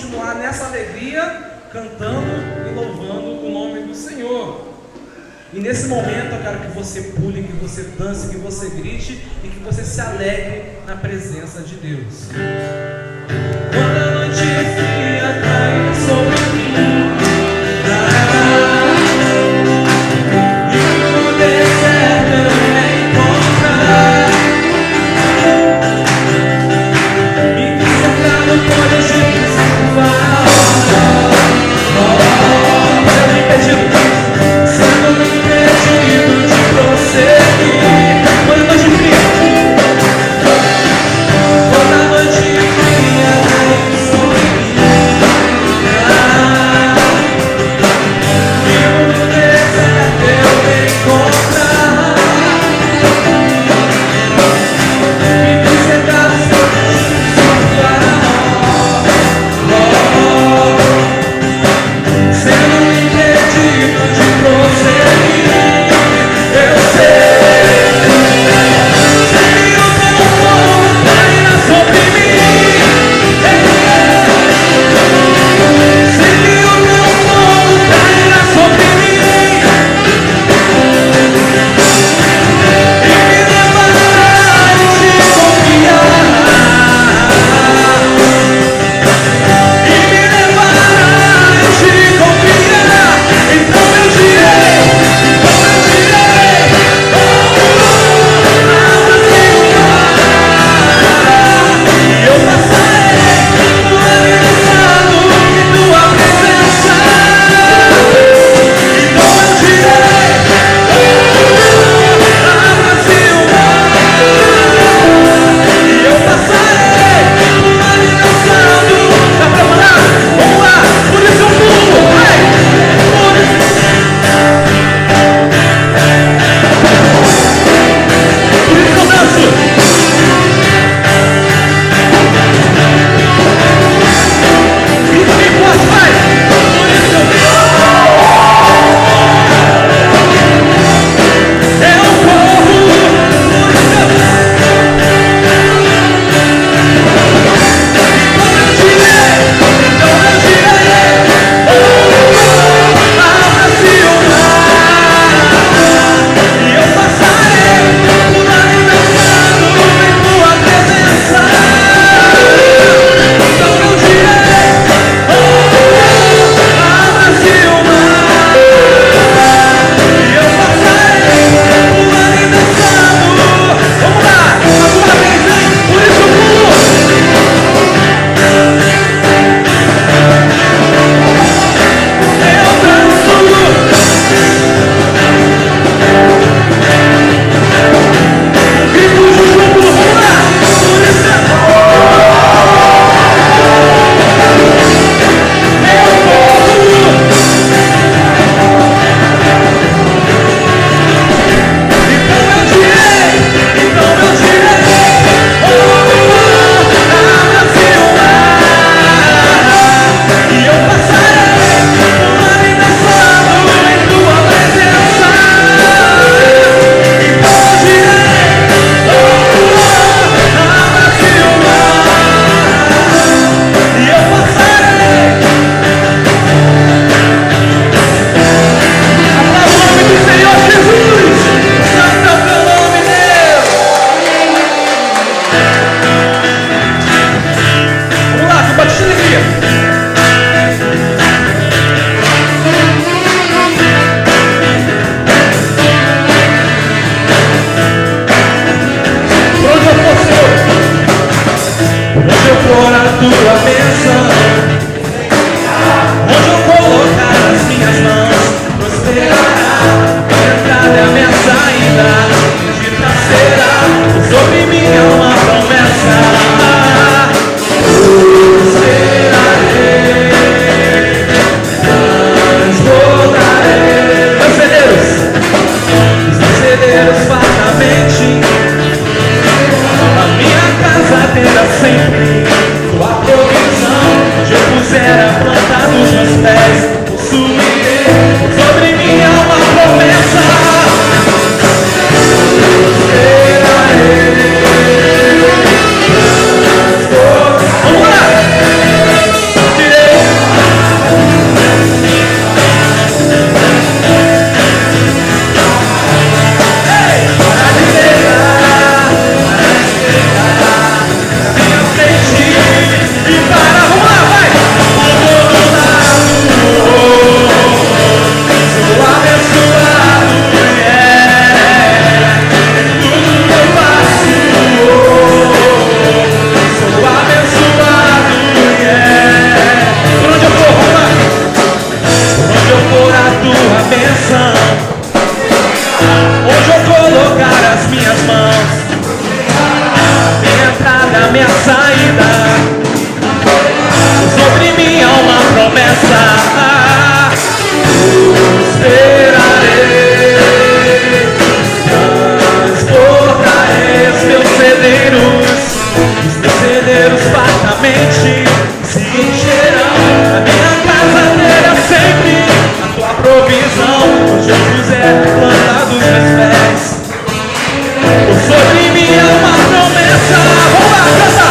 continuar nessa alegria, cantando e louvando o nome do Senhor. E nesse momento eu quero que você pule, que você dance, que você grite e que você se alegre na presença de Deus. Quando a noite fria cai sobre mim, e no deserto eu me encontrar, me vi cercado por egípcios e faraó, eu me perdi. Sempre tua provisão. minha saída. Sobre mim há uma promessa. Esperarei, transportarei os meus celeiros fartamente se encherão. A minha casa terá sempre a tua provisão, onde eu puser plantar dos meus pés. Sobre mim há uma promessa. Vamos lá, canta!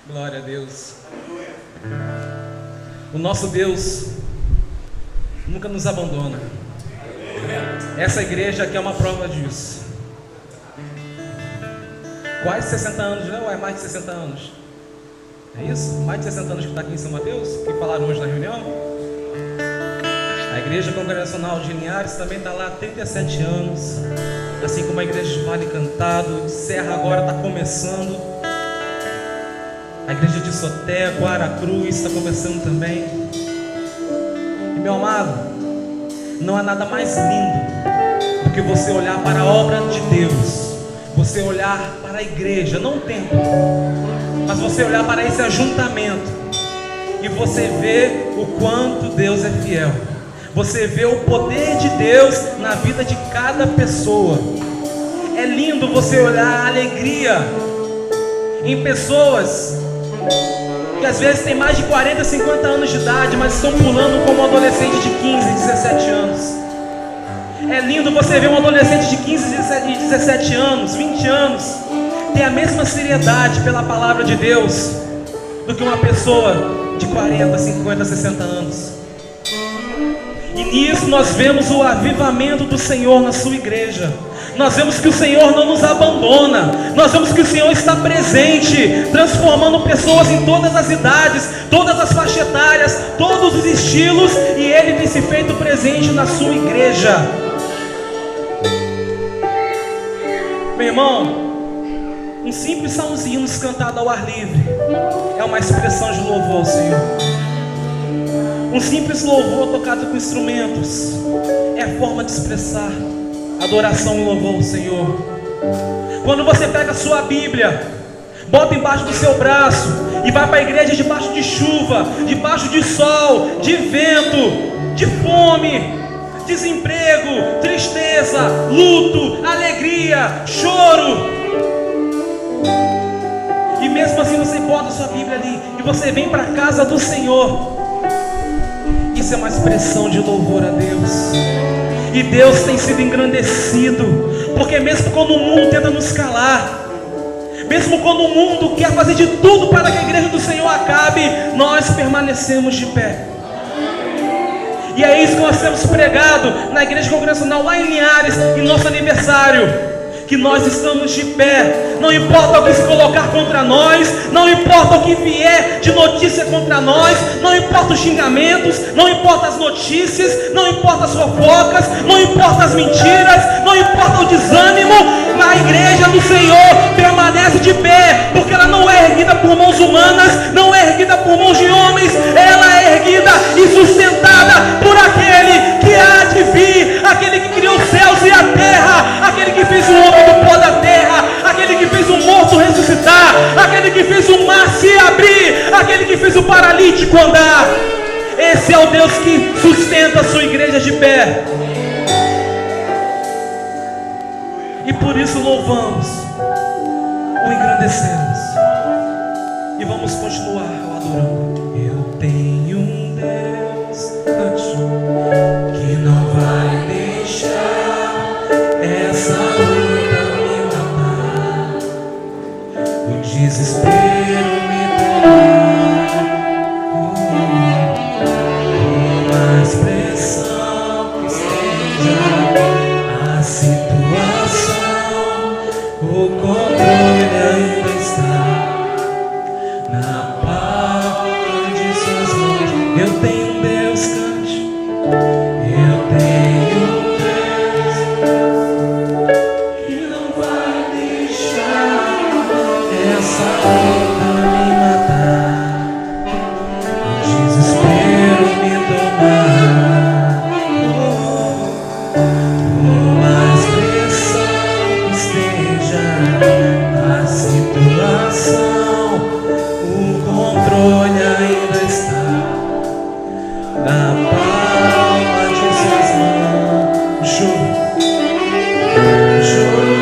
Glória a Deus. O nosso Deus nunca nos abandona. Essa igreja aqui é uma prova disso. Quase 60 anos, não? Ou é mais de 60 anos? É isso? Mais de 60 anos que está aqui em São Mateus? Que falaram hoje na reunião? A igreja congregacional de Linhares também está lá há 37 anos. Assim como a igreja de Vale Encantado, de Serra agora está começando. A igreja de Soté, Guaracruz está começando também. E meu amado, não há nada mais lindo do que você olhar para a obra de Deus, você olhar para a igreja, não o templo, mas você olhar para esse ajuntamento e você vê o quanto Deus é fiel. Você vê o poder de Deus na vida de cada pessoa. É lindo você olhar a alegria em pessoas que às vezes tem mais de 40, 50 anos de idade, mas estão pulando como um adolescente de 15, 17 anos. É lindo você ver um adolescente de 15, 17 anos, 20 anos ter a mesma seriedade pela palavra de Deus do que uma pessoa de 40, 50, 60 anos. E nisso nós vemos o avivamento do Senhor na sua igreja. Nós vemos que o Senhor não nos abandona. Nós vemos que o Senhor está presente, transformando pessoas em todas as idades, todas as faixas etárias, todos os estilos. E Ele tem se feito presente na sua igreja. Meu irmão, um simples salmozinho cantado ao ar livre é uma expressão de louvor ao Senhor. Um simples louvor tocado com instrumentos é a forma de expressar adoração e louvor ao Senhor. Quando você pega a sua Bíblia, bota embaixo do seu braço e vai para a igreja debaixo de chuva, debaixo de sol, de vento, de fome, desemprego, tristeza, luto, alegria, choro, e mesmo assim você bota a sua Bíblia ali e você vem para a casa do Senhor. Isso é uma expressão de louvor a Deus. E Deus tem sido engrandecido, porque mesmo quando o mundo tenta nos calar, mesmo quando o mundo quer fazer de tudo para que a igreja do Senhor acabe, nós permanecemos de pé. E é isso que nós temos pregado na igreja congregacional lá em Linhares, em nosso aniversário, que nós estamos de pé. Não importa o que se colocar contra nós, não importa o que vier de notícia contra nós, não importa os xingamentos, não importa as notícias, não importa as fofocas, não importa as mentiras, não importa o desânimo. Na igreja cinco andar. Esse é o Deus que sustenta a sua igreja de pé. E por isso louvamos, o engrandecemos. E vamos continuar adorando. Eu tenho um Deus que não vai deixar essa luta me matar, o desespero me tomar. Por mais pressão que esteja a situação, o controle ainda está na palma de suas mãos. Eu tenho um Deus, cante. Eu tenho um Deus que não vai deixar essa luta me matar, o desespero me tomar. Por mais pressão que esteja a situação, o controle ainda está na palma de suas mãos. Juro, juro,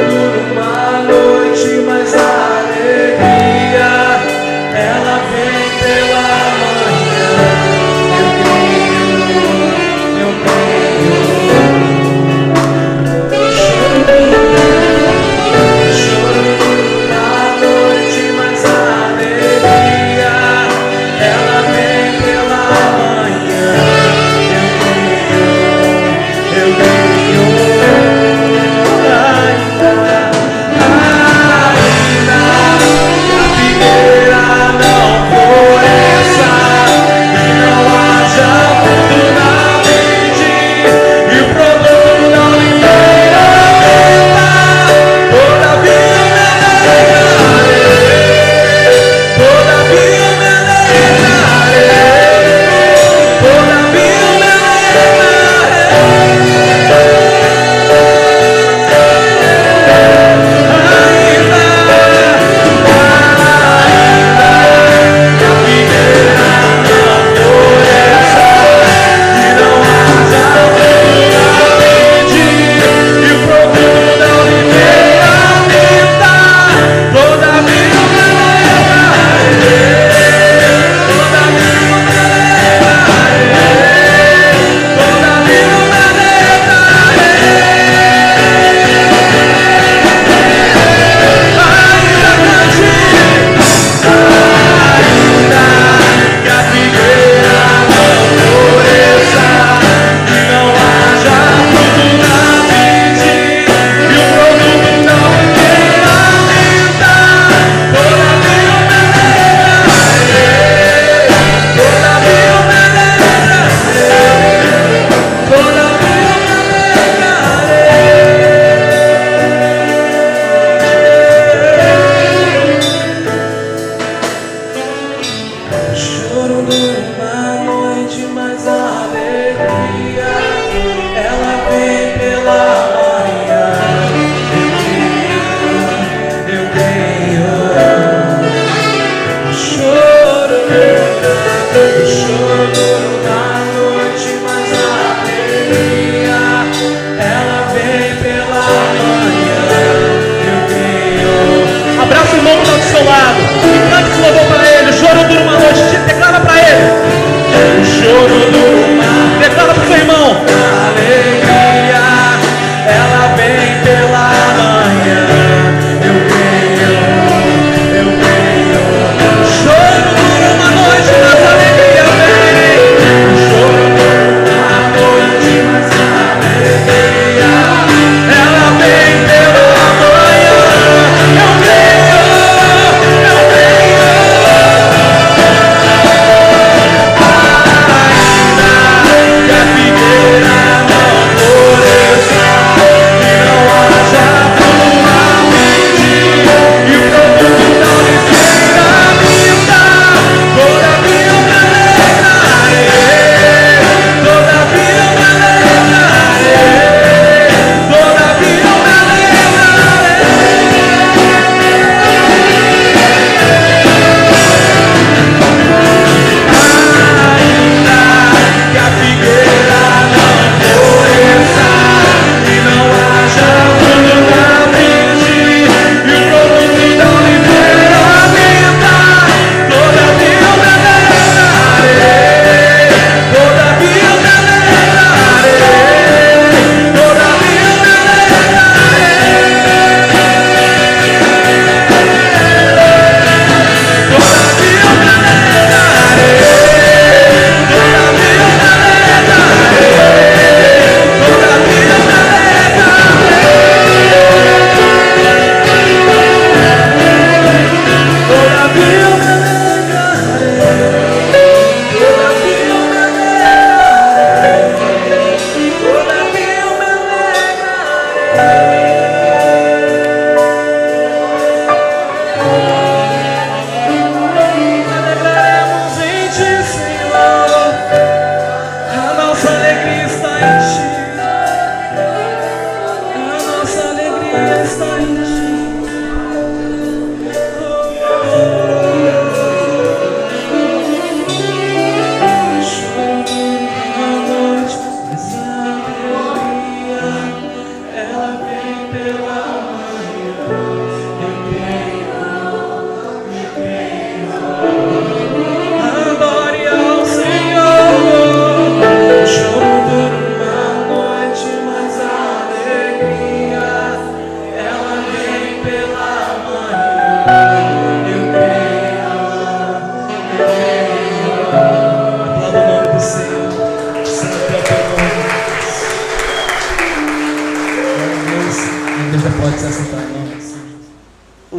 uma noite, mas a alegria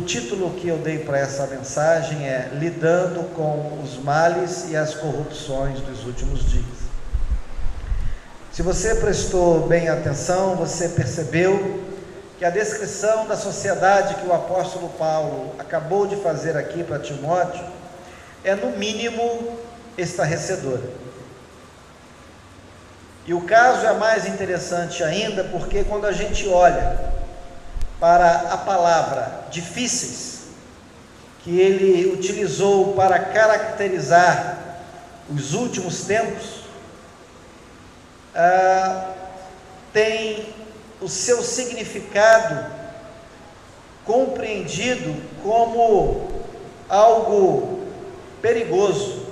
O título que eu dei para essa mensagem é Lidando com os males e as corrupções dos últimos dias. Se você prestou bem atenção, você percebeu que a descrição da sociedade que o apóstolo Paulo acabou de fazer aqui para Timóteo é no mínimo estarrecedora. E o caso é mais interessante ainda porque quando a gente olha para a palavra difíceis que ele utilizou para caracterizar os últimos tempos, tem o seu significado compreendido como algo perigoso,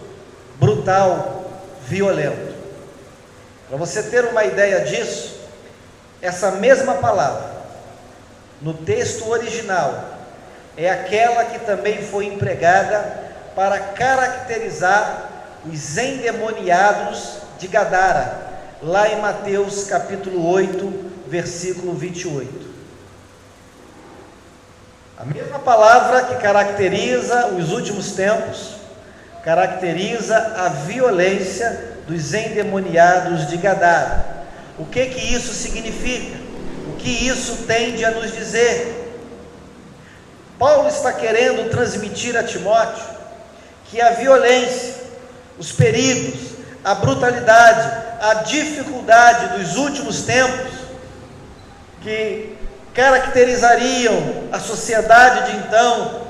brutal, violento. Para você ter uma ideia disso, essa mesma palavra no texto original é aquela que também foi empregada para caracterizar os endemoniados de Gadara, lá em Mateus capítulo 8, versículo 28. A mesma palavra que caracteriza os últimos tempos, caracteriza a violência dos endemoniados de Gadara. O que isso significa? O que isso tende a nos dizer? Paulo está querendo transmitir a Timóteo que a violência, os perigos, a brutalidade, a dificuldade dos últimos tempos, que caracterizariam a sociedade de então,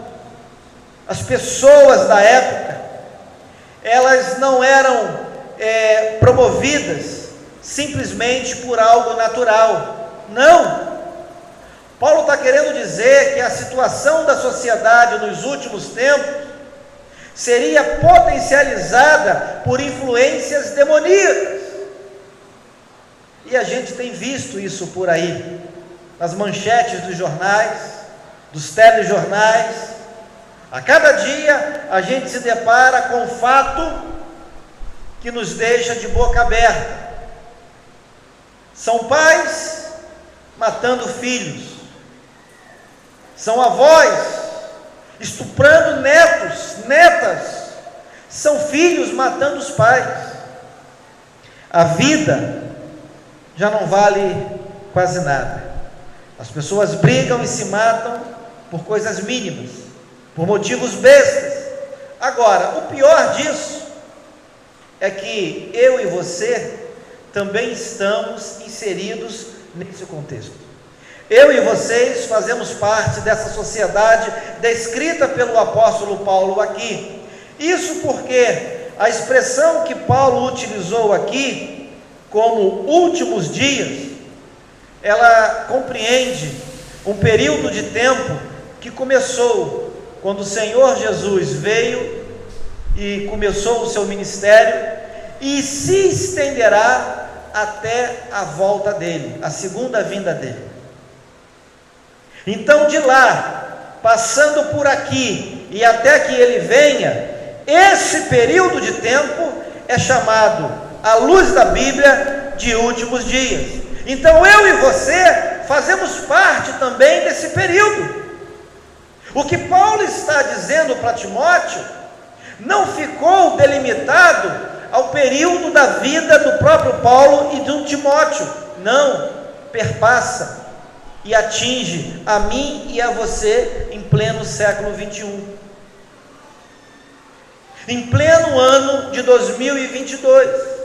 as pessoas da época, elas não eram promovidas simplesmente por algo natural. Não! Paulo está querendo dizer que a situação da sociedade nos últimos tempos seria potencializada por influências demoníacas. E a gente tem visto isso por aí, nas manchetes dos jornais, dos telejornais. A cada dia a gente se depara com um fato que nos deixa de boca aberta. São pais matando filhos, são avós estuprando netos, netas, são filhos matando os pais. A vida já não vale quase nada. As pessoas brigam e se matam por coisas mínimas, por motivos bestas. Agora, o pior disso é que eu e você também estamos inseridos nesse contexto. Eu e vocês fazemos parte dessa sociedade descrita pelo apóstolo Paulo aqui. Isso porque a expressão que Paulo utilizou aqui, como últimos dias, ela compreende um período de tempo que começou quando o Senhor Jesus veio e começou o seu ministério e se estenderá até a volta dele, a segunda vinda dele. Então, de lá, passando por aqui e até que ele venha, esse período de tempo é chamado, à luz da Bíblia, de últimos dias. Então eu e você fazemos parte também desse período. O que Paulo está dizendo para Timóteo não ficou delimitado ao período da vida do próprio Paulo e do Timóteo. Não, perpassa e atinge a mim e a você em pleno século 21. Em pleno ano de 2022.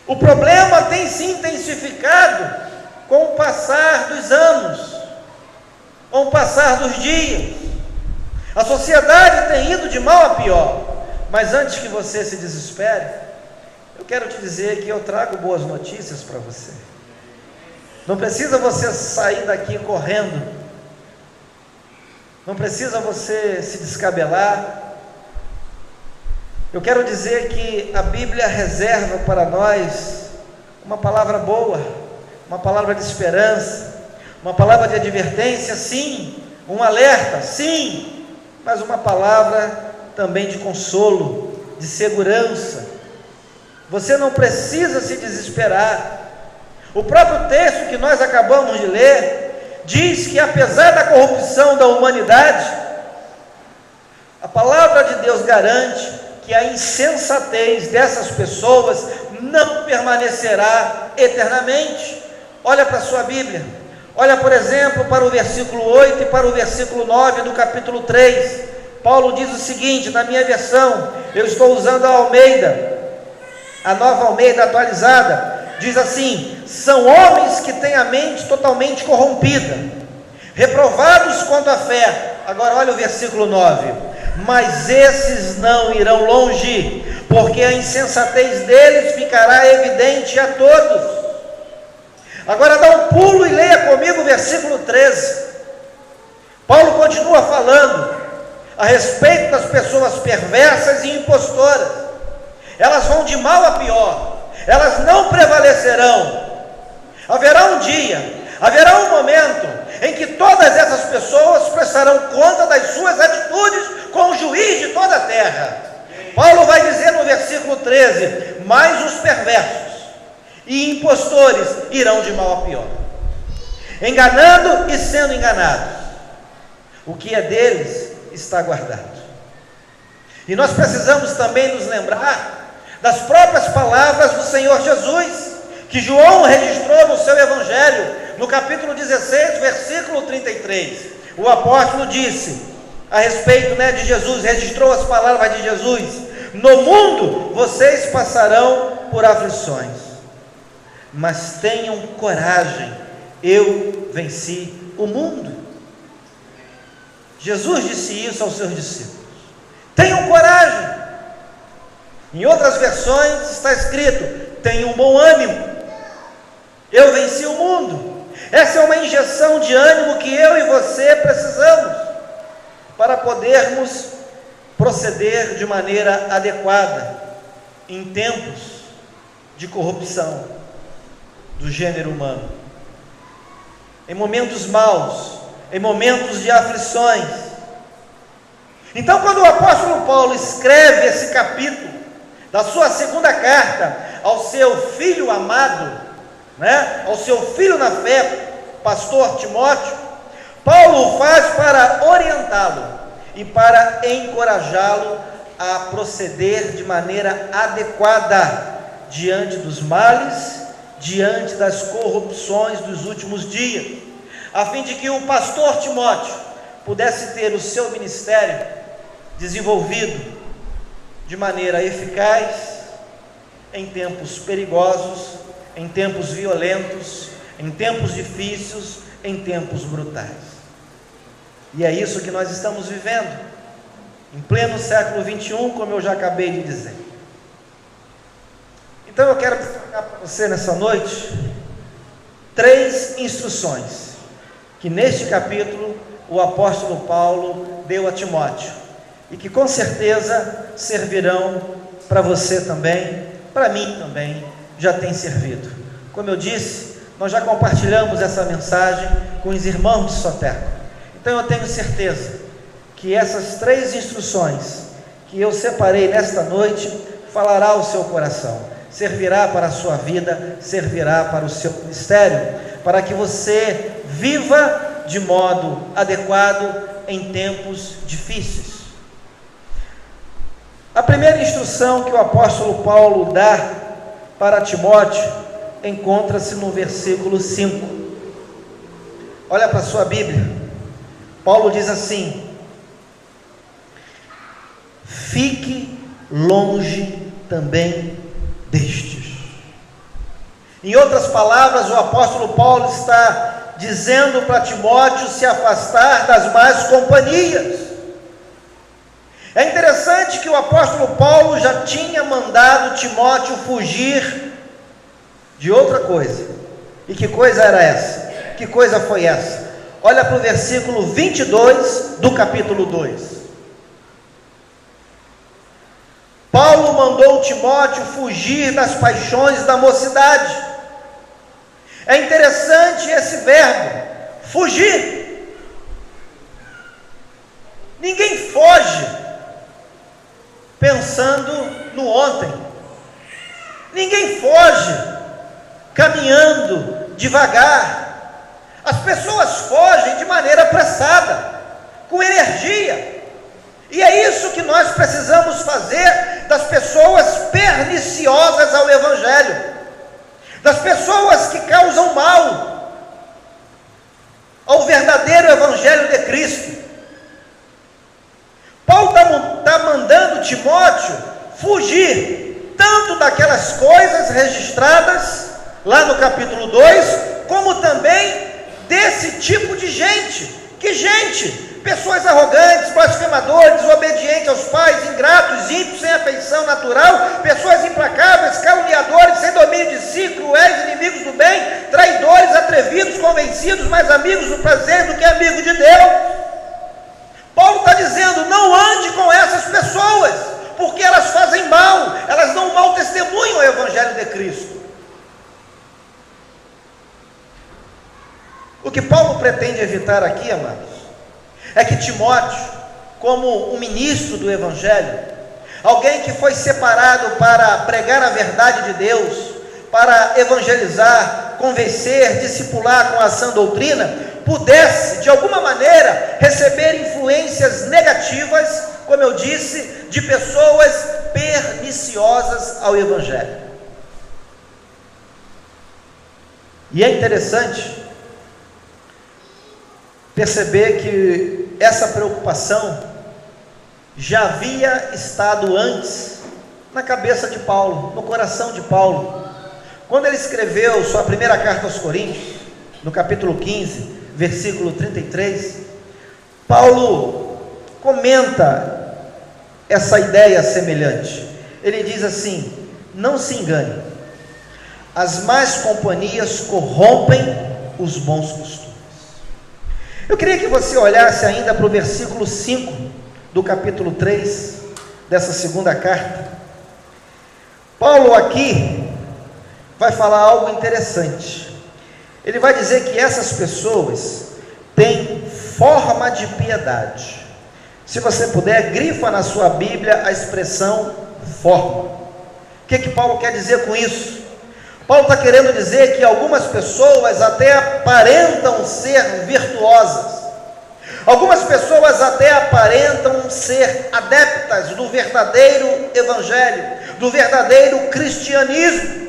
O problema tem se intensificado com o passar dos anos, com o passar dos dias. A sociedade tem ido de mal a pior. Mas antes que você se desespere, eu quero te dizer que eu trago boas notícias para você. Não precisa você sair daqui correndo, não precisa você se descabelar. Eu quero dizer que a Bíblia reserva para nós uma palavra boa, uma palavra de esperança, uma palavra de advertência, sim, um alerta, sim, mas uma palavra também de consolo, de segurança. Você não precisa se desesperar. O próprio texto que nós acabamos de ler diz que apesar da corrupção da humanidade, a palavra de Deus garante que a insensatez dessas pessoas não permanecerá eternamente. Olha para a sua Bíblia, olha por exemplo para o versículo 8 e para o versículo 9 do capítulo 3, Paulo diz o seguinte, na minha versão, eu estou usando a Almeida, a nova Almeida atualizada, diz assim: são homens que têm a mente totalmente corrompida, reprovados quanto à fé. Agora olha o versículo 9, mas esses não irão longe, porque a insensatez deles ficará evidente a todos. Agora dá um pulo e leia comigo o versículo 13, Paulo continua falando a respeito das pessoas perversas e impostoras. Elas vão de mal a pior, elas não prevalecerão. Haverá um dia, haverá um momento em que todas essas pessoas prestarão conta das suas atitudes com o juiz de toda a terra. Paulo vai dizer no versículo 13: mas os perversos e impostores irão de mal a pior, enganando e sendo enganados. O que é deles está guardado. E nós precisamos também nos lembrar das próprias palavras do Senhor Jesus, que João registrou no seu Evangelho, no capítulo 16, versículo 33. O apóstolo disse, a respeito de Jesus, registrou as palavras de Jesus: no mundo vocês passarão por aflições, mas tenham coragem, eu venci o mundo. Jesus disse isso aos seus discípulos: tenham coragem. Em outras versões está escrito: tenham bom ânimo, eu venci o mundo. Essa é uma injeção de ânimo que eu e você precisamos para podermos proceder de maneira adequada em tempos de corrupção do gênero humano, em momentos maus, em momentos de aflições. Então, quando o apóstolo Paulo escreve esse capítulo da sua segunda carta ao seu filho amado, ao seu filho na fé, pastor Timóteo, Paulo o faz para orientá-lo e para encorajá-lo a proceder de maneira adequada diante dos males, diante das corrupções dos últimos dias, a fim de que o pastor Timóteo pudesse ter o seu ministério desenvolvido de maneira eficaz em tempos perigosos, em tempos violentos, em tempos difíceis, em tempos brutais. E é isso que nós estamos vivendo em pleno século 21, como eu já acabei de dizer. Então eu quero destacar para você nessa noite 3 instruções que neste capítulo o apóstolo Paulo deu a Timóteo e que com certeza servirão para você também, para mim também, já tem servido. Como eu disse, nós já compartilhamos essa mensagem com os irmãos de Soteco. Então eu tenho certeza que essas 3 instruções que eu separei nesta noite falará ao seu coração, servirá para a sua vida, servirá para o seu ministério, para que você viva de modo adequado em tempos difíceis. A primeira instrução que o apóstolo Paulo dá para Timóteo encontra-se no versículo 5. Olha para a sua Bíblia. Paulo diz assim: fique longe também destes. Em outras palavras, o apóstolo Paulo está dizendo para Timóteo se afastar das más companhias. É interessante que o apóstolo Paulo já tinha mandado Timóteo fugir de outra coisa. E que coisa era essa? Que coisa foi essa? Olha para o versículo 22 do capítulo 2. Paulo mandou Timóteo fugir das paixões da mocidade. É interessante esse verbo, fugir. Ninguém foge pensando no ontem. Ninguém foge caminhando devagar. As pessoas fogem de maneira apressada, com energia, e é isso que nós precisamos fazer das pessoas perniciosas ao Evangelho, das pessoas que causam mal ao verdadeiro Evangelho de Cristo. Paulo está mandando Timóteo fugir tanto daquelas coisas registradas lá no capítulo 2, como também desse tipo de gente. Que gente? Pessoas arrogantes, blasfemadores, desobedientes aos pais, ingratos, ímpios, sem afeição natural, pessoas implacáveis, caluniadores, sem domínio de si, cruéis, inimigos do bem, traidores, atrevidos, convencidos, mais amigos do prazer do que amigos de Deus. Paulo está dizendo: não ande com essas pessoas, porque elas fazem mal, elas dão um mau testemunho ao Evangelho de Cristo. O que Paulo pretende evitar aqui, amados, é que Timóteo, como um ministro do Evangelho, alguém que foi separado para pregar a verdade de Deus, para evangelizar, convencer, discipular com a sã doutrina, pudesse, de alguma maneira, receber influências negativas, como eu disse, de pessoas perniciosas ao Evangelho. E é interessante perceber que essa preocupação já havia estado antes na cabeça de Paulo, no coração de Paulo, quando ele escreveu sua primeira carta aos Coríntios, no capítulo 15, versículo 33, Paulo comenta essa ideia semelhante. Ele diz assim: não se engane, as más companhias corrompem os bons costumes. Eu queria que você olhasse ainda para o versículo 5 do capítulo 3 dessa segunda carta. Paulo aqui vai falar algo interessante. Ele vai dizer que essas pessoas têm forma de piedade. Se você puder, grifa na sua Bíblia a expressão forma. O que Paulo quer dizer com isso? Paulo está querendo dizer que algumas pessoas até aparentam ser virtuosas, algumas pessoas até aparentam ser adeptas do verdadeiro Evangelho, do verdadeiro cristianismo,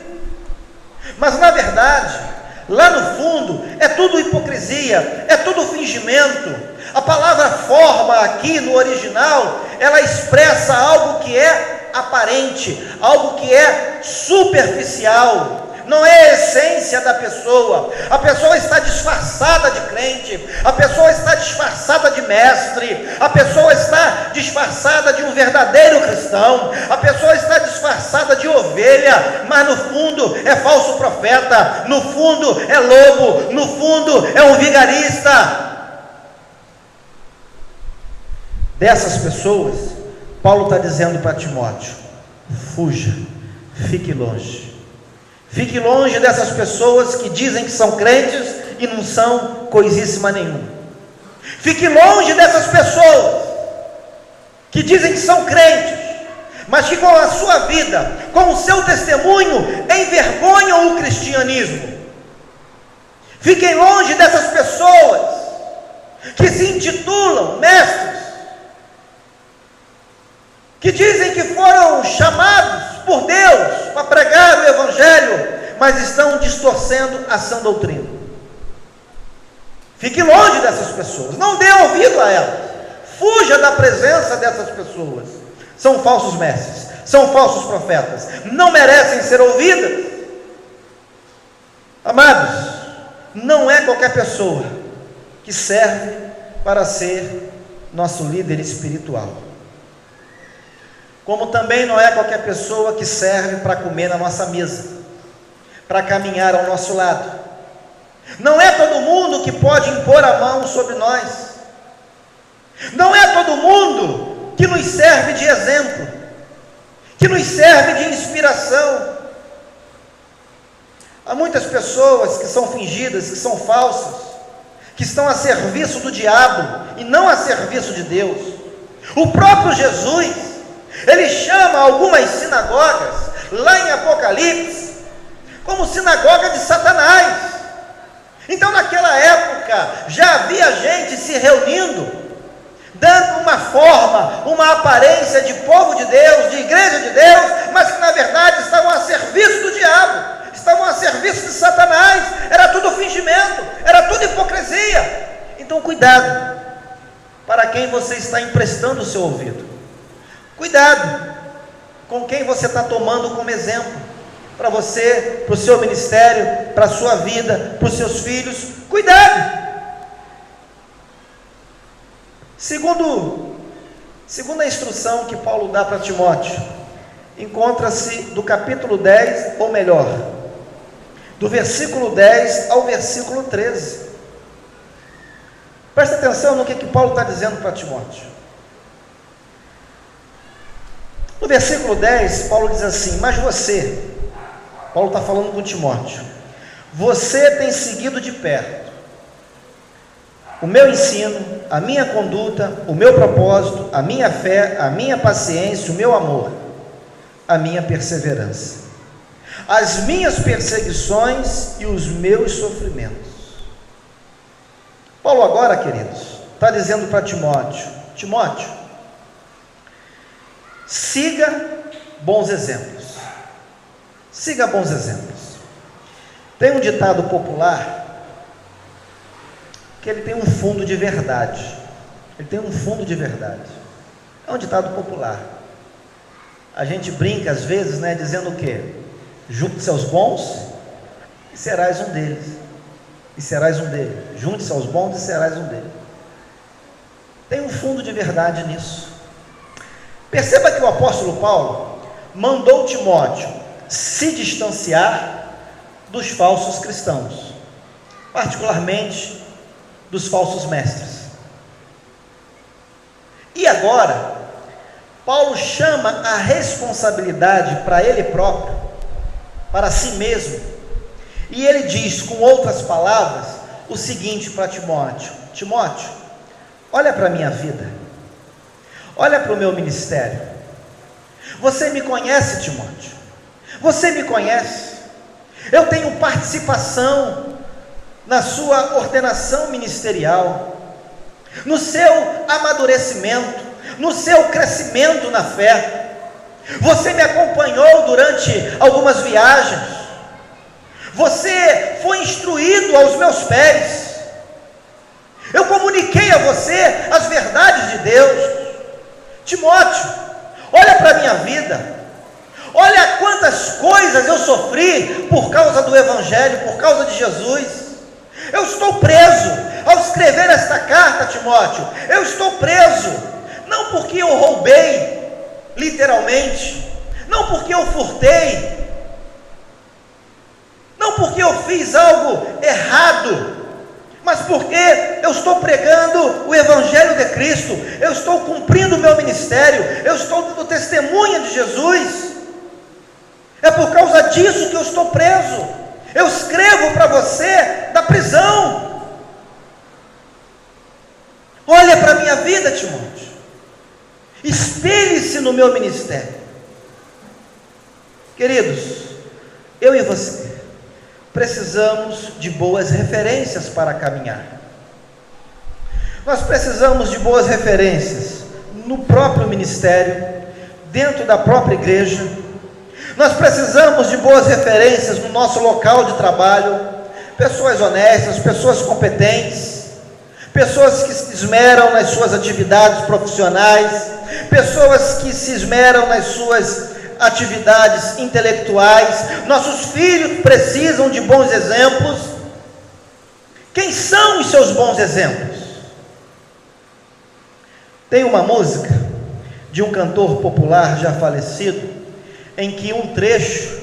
mas na verdade, lá no fundo, é tudo hipocrisia, é tudo fingimento. A palavra forma aqui no original, ela expressa algo que é aparente, algo que é superficial, não é a essência da pessoa. A pessoa está disfarçada de crente, a pessoa está disfarçada de mestre, a pessoa está disfarçada de um verdadeiro cristão, a pessoa está disfarçada de ovelha, mas no fundo é falso profeta, no fundo é lobo, no fundo é um vigarista. Dessas pessoas, Paulo está dizendo para Timóteo: fuja, fique longe. Fique longe dessas pessoas que dizem que são crentes e não são coisíssima nenhuma. Fique longe dessas pessoas que dizem que são crentes, mas que com a sua vida, com o seu testemunho, envergonham o cristianismo. Fiquem longe dessas pessoas que se intitulam mestres, que dizem que foram chamados por Deus para pregar o Evangelho, mas estão distorcendo a sã doutrina. Fique longe dessas pessoas, não dê ouvido a elas, fuja da presença dessas pessoas. São falsos mestres, são falsos profetas, não merecem ser ouvidas. Amados, não é qualquer pessoa que serve para ser nosso líder espiritual, como também não é qualquer pessoa que serve para comer na nossa mesa, para caminhar ao nosso lado. Não é todo mundo que pode impor a mão sobre nós, não é todo mundo que nos serve de exemplo, que nos serve de inspiração. Há muitas pessoas que são fingidas, que são falsas, que estão a serviço do diabo e não a serviço de Deus. O próprio Jesus, ele chama algumas sinagogas, lá em Apocalipse, como sinagoga de Satanás. Então naquela época já havia gente se reunindo, dando uma forma, uma aparência de povo de Deus, de igreja de Deus, mas que na verdade estavam a serviço do diabo, estavam a serviço de Satanás. Era tudo fingimento, era tudo hipocrisia. Então cuidado para quem você está emprestando o seu ouvido, cuidado com quem você está tomando como exemplo, para você, para o seu ministério, para a sua vida, para os seus filhos. Cuidado. Segunda a instrução que Paulo dá para Timóteo, encontra-se do capítulo 10, ou melhor, do versículo 10 ao versículo 13. Presta atenção no que Paulo está dizendo para Timóteo. No versículo 10, Paulo diz assim: mas você, Paulo está falando com Timóteo, você tem seguido de perto o meu ensino, a minha conduta, o meu propósito, a minha fé, a minha paciência, o meu amor, a minha perseverança, as minhas perseguições e os meus sofrimentos. Paulo agora, queridos, está dizendo para Timóteo: Timóteo, siga bons exemplos. Siga bons exemplos. Tem um ditado popular que ele tem um fundo de verdade. Ele tem um fundo de verdade. É um ditado popular. A gente brinca às vezes, né, dizendo o quê? Junte-se aos bons e serás um deles. E serás um deles. Junte-se aos bons e serás um deles. Tem um fundo de verdade nisso. Perceba que o apóstolo Paulo mandou Timóteo se distanciar dos falsos cristãos, particularmente dos falsos mestres. E agora, Paulo chama a responsabilidade para ele próprio, para si mesmo, e ele diz, com outras palavras, o seguinte para Timóteo: Timóteo, olha para a minha vida, olha para o meu ministério. Você me conhece, Timóteo, você me conhece. Eu tenho participação na sua ordenação ministerial, no seu amadurecimento, no seu crescimento na fé. Você me acompanhou durante algumas viagens, você foi instruído aos meus pés, eu comuniquei a você as verdades de Deus. Timóteo, olha para a minha vida, olha quantas coisas eu sofri por causa do Evangelho, por causa de Jesus. Eu estou preso ao escrever esta carta, Timóteo. Eu estou preso, não porque eu roubei, literalmente, não porque eu furtei, não porque eu fiz algo errado, mas porque eu estou pregando o Evangelho de Cristo, eu estou cumprindo o meu ministério, eu estou dando testemunha de Jesus. É por causa disso que eu estou preso. Eu escrevo para você da prisão. Olha para a minha vida, Timóteo, espelhe-se no meu ministério. Queridos, eu e você precisamos de boas referências para caminhar. Nós precisamos de boas referências no próprio ministério, dentro da própria igreja. Nós precisamos de boas referências no nosso local de trabalho, pessoas honestas, pessoas competentes, pessoas que se esmeram nas suas atividades profissionais, pessoas que se esmeram nas suas atividades intelectuais. Nossos filhos precisam de bons exemplos. Quem são os seus bons exemplos? Tem uma música de um cantor popular já falecido, em que um trecho,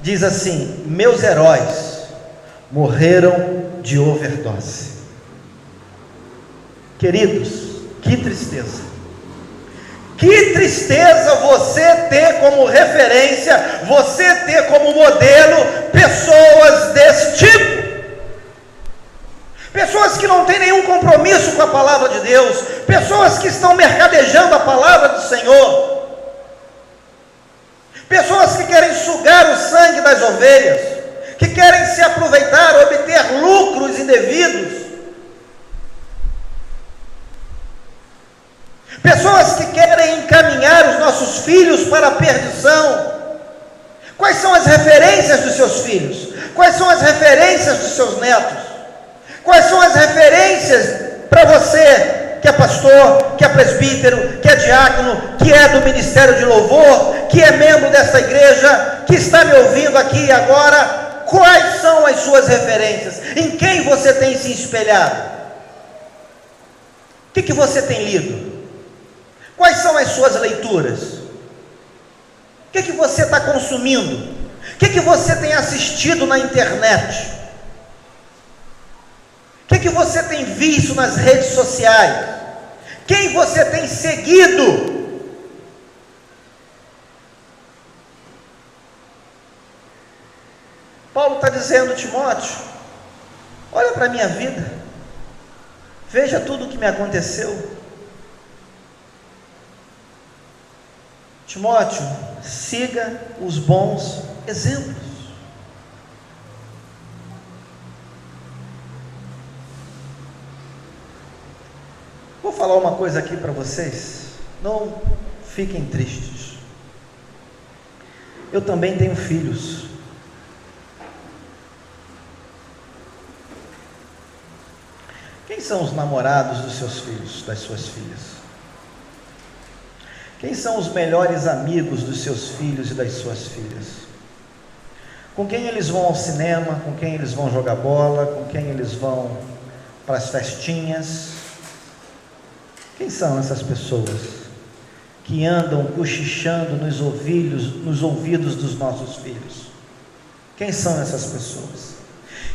diz assim: meus heróis morreram de overdose. Queridos, que tristeza! Que tristeza você ter como referência, você ter como modelo pessoas desse tipo. Pessoas que não têm nenhum compromisso com a palavra de Deus, pessoas que estão mercadejando a palavra do Senhor, pessoas que querem sugar o sangue das ovelhas, que querem se aproveitar, obter lucros indevidos, pessoas que querem encaminhar os nossos filhos para a perdição. Quais são as referências dos seus filhos? Quais são as referências dos seus netos? Quais são as referências para você que é pastor, que é presbítero, que é diácono, que é do ministério de louvor, que é membro desta igreja, que está me ouvindo aqui agora? Quais são as suas referências? Em quem você tem se espelhado? O que você tem lido? Quais são as suas leituras? O que você está consumindo? O que você tem assistido na internet? O que você tem visto nas redes sociais? Quem você tem seguido? Paulo está dizendo, Timóteo, olha para a minha vida, veja tudo o que me aconteceu. Timóteo, siga os bons exemplos. Vou falar uma coisa aqui para vocês, não fiquem tristes. Eu também tenho filhos. Quem são os namorados dos seus filhos, das suas filhas? Quem são os melhores amigos dos seus filhos e das suas filhas? Com quem eles vão ao cinema? Com quem eles vão jogar bola? Com quem eles vão para as festinhas? Quem são essas pessoas que andam cochichando nos ouvidos dos nossos filhos? Quem são essas pessoas?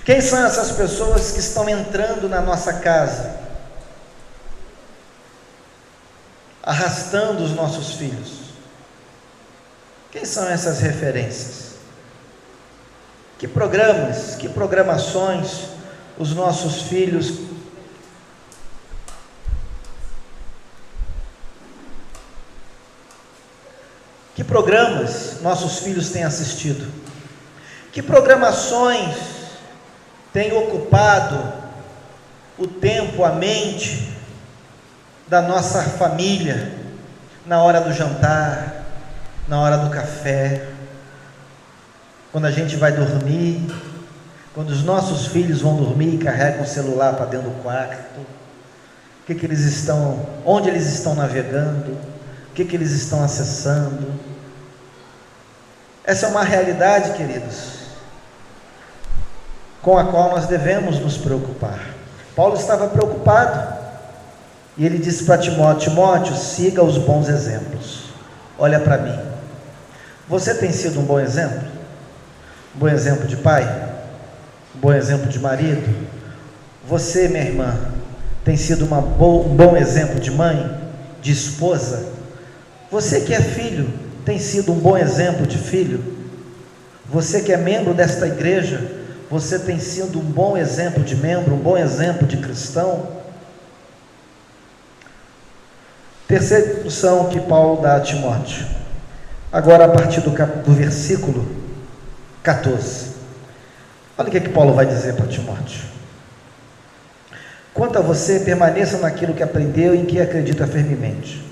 Quem são essas pessoas que estão entrando na nossa casa, arrastando os nossos filhos? Quem são essas referências? Que programas, que programações os nossos filhos têm assistido? Que programações têm ocupado o tempo, a mente da nossa família, na hora do jantar, na hora do café, quando a gente vai dormir, quando os nossos filhos vão dormir e carregam o celular para dentro do quarto? Onde eles estão navegando? O que eles estão acessando? Essa é uma realidade, queridos, com a qual nós devemos nos preocupar. Paulo estava preocupado, e ele disse para Timóteo: Timóteo, siga os bons exemplos. Olha para mim, você tem sido um bom exemplo? Um bom exemplo de pai? Um bom exemplo de marido? Você, minha irmã, tem sido um bom exemplo de mãe, de esposa? Você que é filho, tem sido um bom exemplo de filho? Você que é membro desta igreja, você tem sido um bom exemplo de membro, um bom exemplo de cristão? Terceira instrução que Paulo dá a Timóteo, agora a partir do versículo 14. Olha o que Paulo vai dizer para Timóteo: quanto a você, permaneça naquilo que aprendeu e em que acredita firmemente,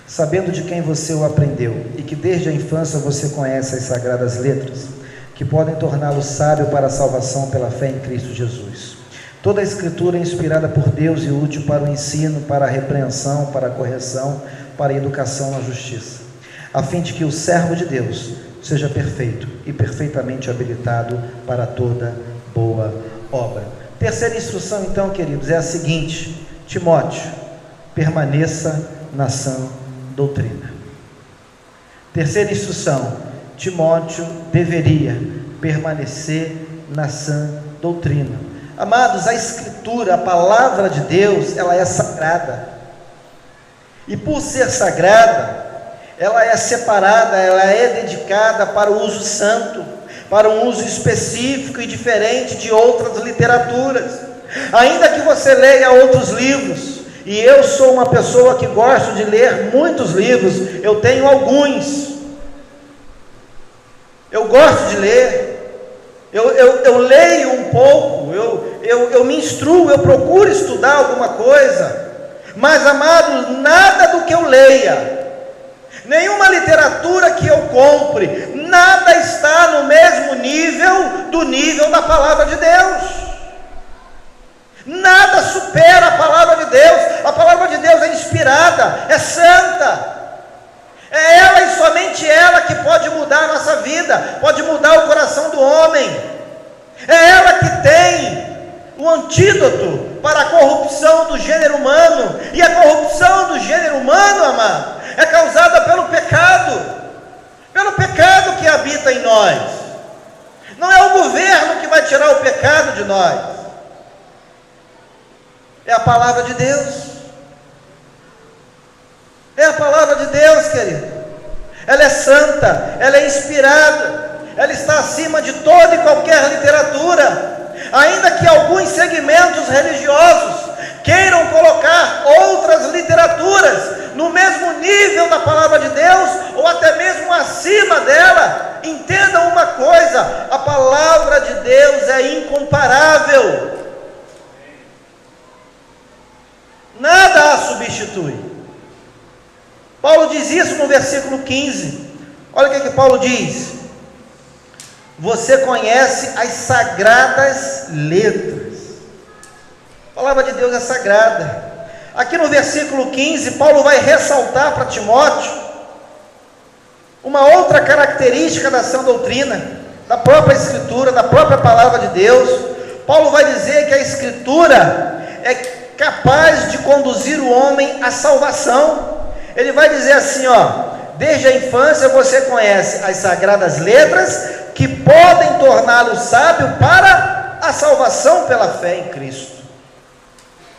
sabendo de quem você o aprendeu, e que desde a infância você conhece as sagradas letras, que podem torná-lo sábio para a salvação pela fé em Cristo Jesus. Toda a escritura é inspirada por Deus e útil para o ensino, para a repreensão, para a correção, para a educação na justiça, a fim de que o servo de Deus seja perfeito e perfeitamente habilitado para toda boa obra. Terceira instrução, então, queridos, é a seguinte: Timóteo, permaneça na sã doutrina. Terceira instrução: Timóteo deveria permanecer na sã doutrina. Amados, a Escritura, a palavra de Deus, ela é sagrada, e por ser sagrada, ela é separada, ela é dedicada para o uso santo, para um uso específico e diferente de outras literaturas. Ainda que você leia outros livros, e eu sou uma pessoa que gosto de ler muitos livros, eu tenho alguns, eu gosto de ler, eu leio um pouco, eu me instruo, eu procuro estudar alguma coisa, mas, amados, nada do que eu leia, nenhuma literatura que eu compre, nada está no mesmo nível do nível da palavra de Deus. Nada supera a palavra de Deus. A palavra de Deus é inspirada, é santa. É ela e somente ela que pode mudar a nossa vida, pode mudar o coração do homem. É ela que tem o antídoto para a corrupção do gênero humano. E a corrupção do gênero humano, amado, é causada pelo pecado que habita em nós. Não é o governo que vai tirar o pecado de nós. É a palavra de Deus. É a palavra de Deus, querido. Ela é santa, ela é inspirada, ela está acima de toda e qualquer literatura. Ainda que alguns segmentos religiosos queiram colocar outras literaturas no mesmo nível da palavra de Deus, ou até mesmo acima dela, entendam uma coisa: a palavra de Deus é incomparável. Nada a substitui. Paulo diz isso no versículo 15. Olha o que Paulo diz: você conhece as sagradas letras. A palavra de Deus é sagrada. Aqui no versículo 15, Paulo vai ressaltar para Timóteo uma outra característica da sã doutrina, da própria Escritura, da própria palavra de Deus. Paulo vai dizer que a Escritura é capaz de conduzir o homem à salvação. Ele vai dizer assim, desde a infância você conhece as sagradas letras que podem torná-lo sábio para a salvação pela fé em Cristo.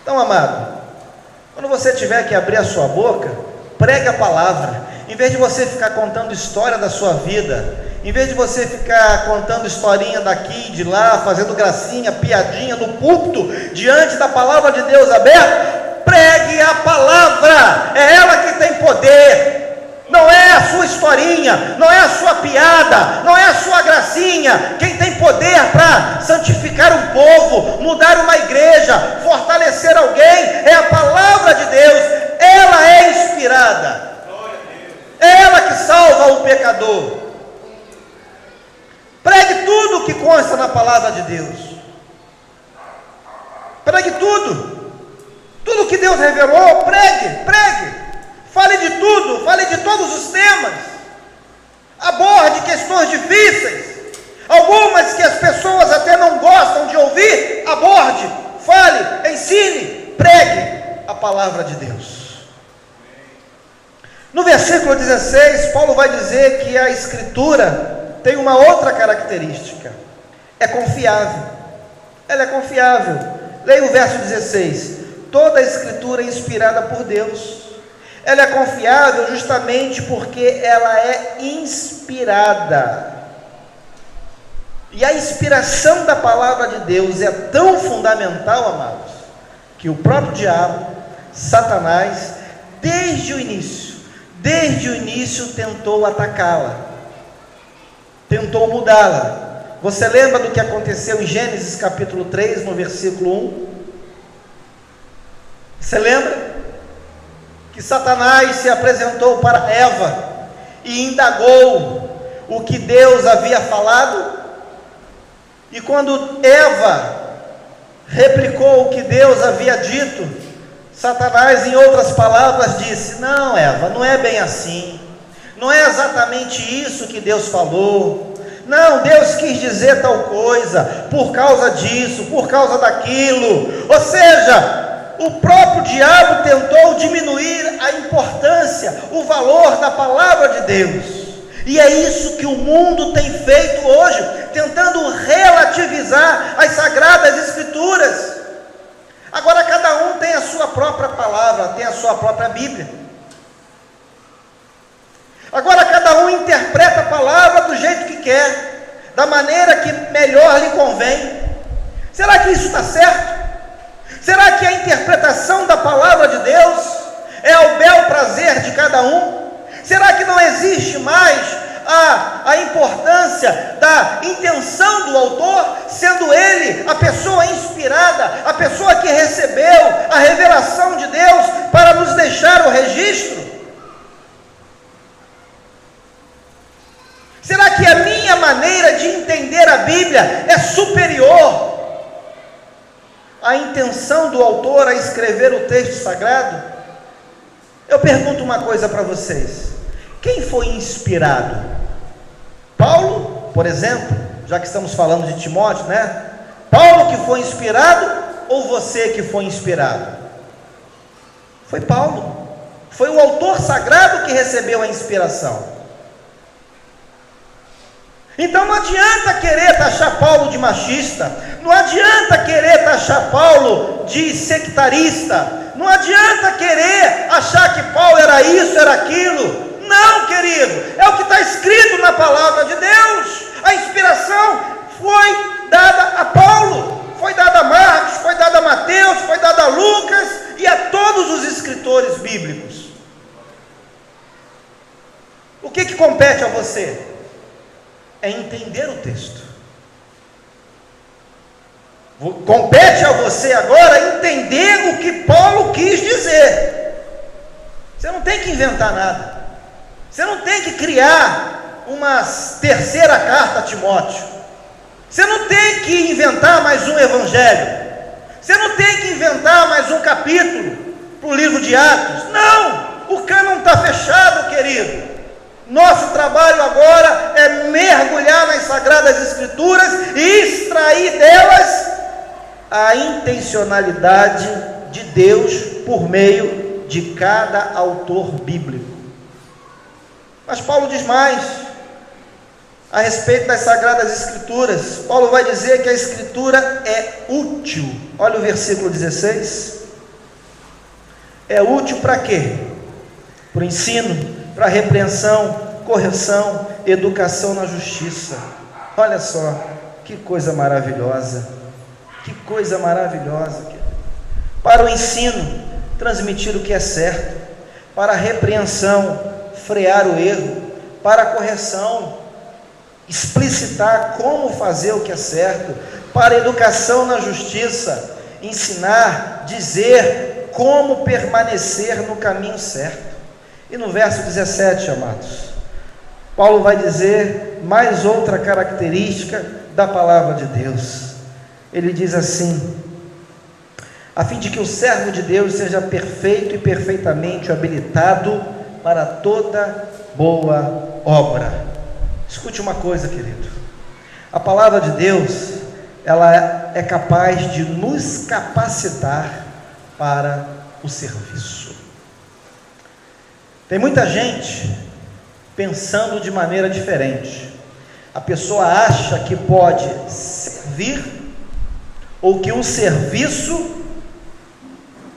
Então, amado, quando você tiver que abrir a sua boca, pregue a palavra. Em vez de você ficar contando história da sua vida, em vez de você ficar contando historinha daqui e de lá, fazendo gracinha, piadinha no púlpito, diante da palavra de Deus aberta, pregue a palavra. É ela que tem poder. Não é a sua historinha, não é a sua piada, não é a sua gracinha. Quem tem poder para santificar um povo, mudar uma igreja, fortalecer alguém, é a palavra de Deus. Ela é inspirada, é ela que salva o pecador. Pregue tudo o que consta na palavra de Deus. Pregue tudo que Deus revelou. Pregue. Fale de tudo, fale de todos os temas. Aborde questões difíceis, algumas que as pessoas até não gostam de ouvir. Aborde, fale, ensine, pregue a palavra de Deus. No versículo 16, Paulo vai dizer que a Escritura tem uma outra característica: é confiável. Ela é confiável. Leia o verso 16: toda a Escritura é inspirada por Deus. Ela é confiável justamente porque ela é inspirada. E a inspiração da palavra de Deus é tão fundamental, amados, que o próprio diabo, Satanás, desde o início tentou atacá-la, tentou mudá-la. Você lembra do que aconteceu em Gênesis capítulo 3, no versículo 1? Você lembra? Que Satanás se apresentou para Eva e indagou o que Deus havia falado. E quando Eva replicou o que Deus havia dito, Satanás, em outras palavras, disse: não, Eva, não é bem assim, não é exatamente isso que Deus falou. Não, Deus quis dizer tal coisa, por causa disso, por causa daquilo. Ou seja, o próprio diabo tentou diminuir a importância, o valor da palavra de Deus. E é isso que o mundo tem feito hoje, tentando relativizar as sagradas Escrituras. Agora cada um tem a sua própria palavra, tem a sua própria Bíblia. Agora cada um interpreta a palavra do jeito que quer, da maneira que melhor lhe convém. Será que isso está certo? Será que a interpretação da palavra de Deus é ao bel prazer de cada um? Será que não existe mais a importância da intenção do autor, sendo ele a pessoa inspirada, a pessoa que recebeu a revelação de Deus para nos deixar o registro? Será que a minha maneira de entender a Bíblia é superior à intenção do autor a escrever o texto sagrado? Eu pergunto uma coisa para vocês: quem foi inspirado? Paulo, por exemplo, já que estamos falando de Timóteo, né? Paulo que foi inspirado ou você que foi inspirado? Foi Paulo. Foi o autor sagrado que recebeu a inspiração. Então não adianta querer taxar Paulo de machista, não adianta querer taxar Paulo de sectarista, não adianta querer achar que Paulo era isso, era aquilo. Não, querido, é o que está escrito na palavra de Deus. A inspiração foi dada a Paulo, foi dada a Marcos, foi dada a Mateus, foi dada a Lucas e a todos os escritores bíblicos. O que compete a você? É entender o texto. Compete a você agora entender o que Paulo quis dizer. Você não tem que inventar nada. Você não tem que criar uma terceira carta a Timóteo. Você não tem que inventar mais um evangelho. Você não tem que inventar mais um capítulo para o livro de Atos. Não! O cânon está fechado, querido. Nosso trabalho agora é mergulhar nas Sagradas Escrituras e extrair delas a intencionalidade de Deus por meio de cada autor bíblico. Mas Paulo diz mais a respeito das Sagradas Escrituras. Paulo vai dizer que a Escritura é útil. Olha o versículo 16. É útil para quê? Para o ensino, para repreensão, correção, educação na justiça. Olha só, que coisa maravilhosa, que coisa maravilhosa. Para o ensino, transmitir o que é certo, para a repreensão, frear o erro, para a correção, explicitar como fazer o que é certo, para a educação na justiça, ensinar, dizer como permanecer no caminho certo. E no verso 17, amados, Paulo vai dizer mais outra característica da palavra de Deus. Ele diz assim: a fim de que o servo de Deus seja perfeito e perfeitamente habilitado para toda boa obra. Escute uma coisa, querido: a palavra de Deus, ela é capaz de nos capacitar para o serviço. Tem muita gente pensando de maneira diferente. A pessoa acha que pode servir, ou que o serviço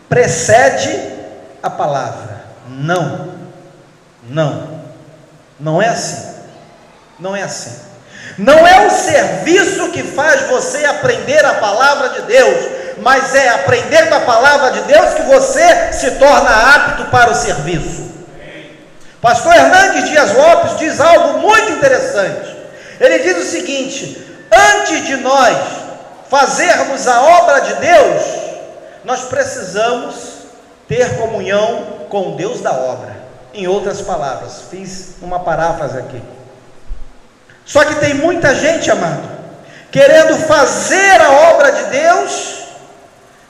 precede a palavra. Não é assim. Não é assim. Não é o serviço que faz você aprender a palavra de Deus, mas é aprendendo a palavra de Deus que você se torna apto para o serviço. Pastor Hernandes Dias Lopes diz algo muito interessante. Ele diz o seguinte: antes de nós fazermos a obra de Deus, nós precisamos ter comunhão com o Deus da obra. Em outras palavras, fiz uma paráfrase aqui. Só que tem muita gente, amado, querendo fazer a obra de Deus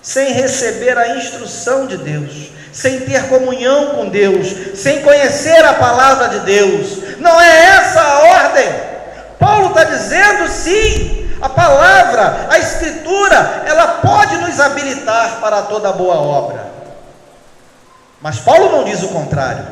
sem receber a instrução de Deus, sem ter comunhão com Deus, sem conhecer a palavra de Deus. Não é essa a ordem. Paulo está dizendo, sim, a palavra, a Escritura, ela pode nos habilitar para toda boa obra. Mas Paulo não diz o contrário.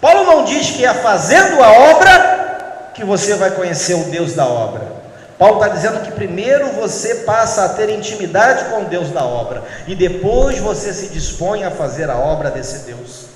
Paulo não diz que é fazendo a obra que você vai conhecer o Deus da obra. Paulo está dizendo que primeiro você passa a ter intimidade com o Deus da obra, e depois você se dispõe a fazer a obra desse Deus.